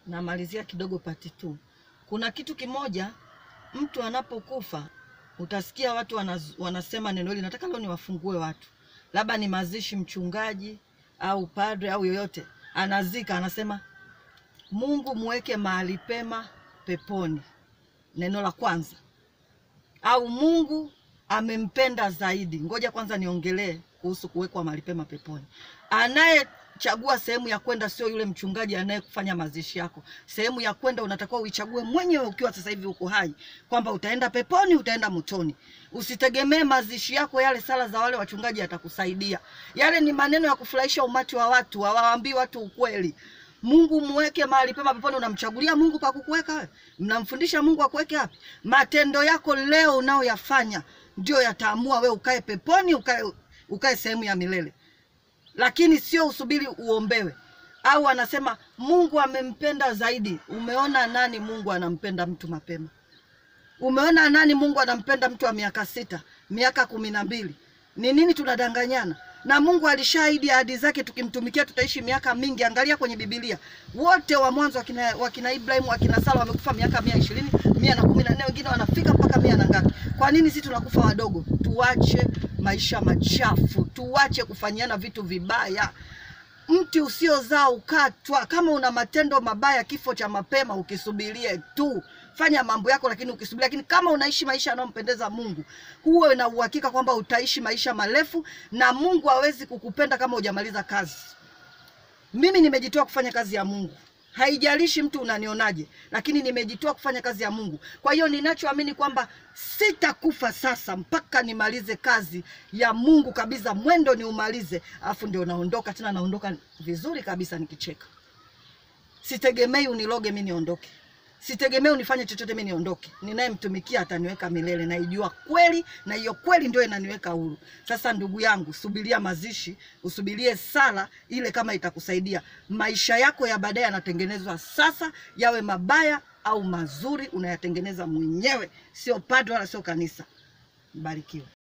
na malizia kidogo part 2. Kuna kitu kimoja, mtu anapokufa utasikia watu wanasema neno hili, nataka leo niwafungue watu. Labda ni mazishi, mchungaji au padre au yoyote anazika, anasema Mungu muweke mahali pema peponi. Neno la kwanza. Au Mungu amempenda zaidi. Ngoja kwanza niongelee kuhusu kuwekwa mahali pema peponi. Anayechagua sehemu ya kwenda sio yule mchungaji anayekufanya mazishi yako. Sehemu ya kwenda unatakiwa uichague mwenyewe ukiwa sasa hivi uko hai, kwamba utaenda peponi, utaenda motoni. Usitegemee mazishi yako yale sala za wale wachungaji atakusaidia. Yale ni maneno ya kufurahisha umati wa watu, hawaambii watu ukweli. Mungu muweke mahali pema peponi, unamchagulia Mungu pa kukuweka wewe? Mnamfundisha Mungu akuweke wapi? Matendo yako leo unaoyafanya ndio yataamua wewe ukae peponi, ukae sehemu ya milele. Lakini sio usubiri uombewe. Au anasema Mungu amempenda zaidi. Umeona nani Mungu anampenda mtu mapema? Umeona nani Mungu anampenda mtu wa miaka 6, miaka 12? Ni nini tunadanganyana? Na Mungu alishaahidi ahadi zake, tukimtumikia tutaishi miaka mingi. Angalia kwenye Biblia. Wote wa mwanzo wakina Ibrahim, wakina Sara wamekufa miaka 120, 114, wengine wanafika mpaka 100 na ngapi. Kwa nini sisi tunakufa wadogo? Tuache maisha machafu, tuache kufanyiana vitu vibaya. Mti usiozaa ukatwa. Kama una matendo mabaya, kifo cha mapema ukisubirie tu. Fanya mambo yako lakini ukisubiria. Lakini kama unaishi maisha yanayompendeza Mungu, huwe na uhakika kwamba utaishi maisha marefu, na Mungu hawezi kukupenda kama hujamaliza kazi. Mimi nimejitoa kufanya kazi ya Mungu. Haijalishi mtu unanionaje, lakini nimejitoa kufanya kazi ya Mungu. Kwa hiyo ninachoamini kwamba sitakufa sasa mpaka nimalize kazi ya Mungu kabisa, mwendo ni umalize, afu ndio naondoka. Tena naondoka vizuri kabisa nikicheka. Sitegemei uniloge mimi niondoke. Sitegemei unifanye chochote mimi niondoke. Ninayemtumikia ataniweka milele, naijua kweli, na hiyo kweli ndio inaniweka huru. Sasa ndugu yangu, subiria mazishi, usubirie sala ile kama itakusaidia. Maisha yako ya baadaye yanatengenezwa sasa, yawe mabaya au mazuri unayatengeneza mwenyewe, sio padre wala sio kanisa. Mbarikiwe.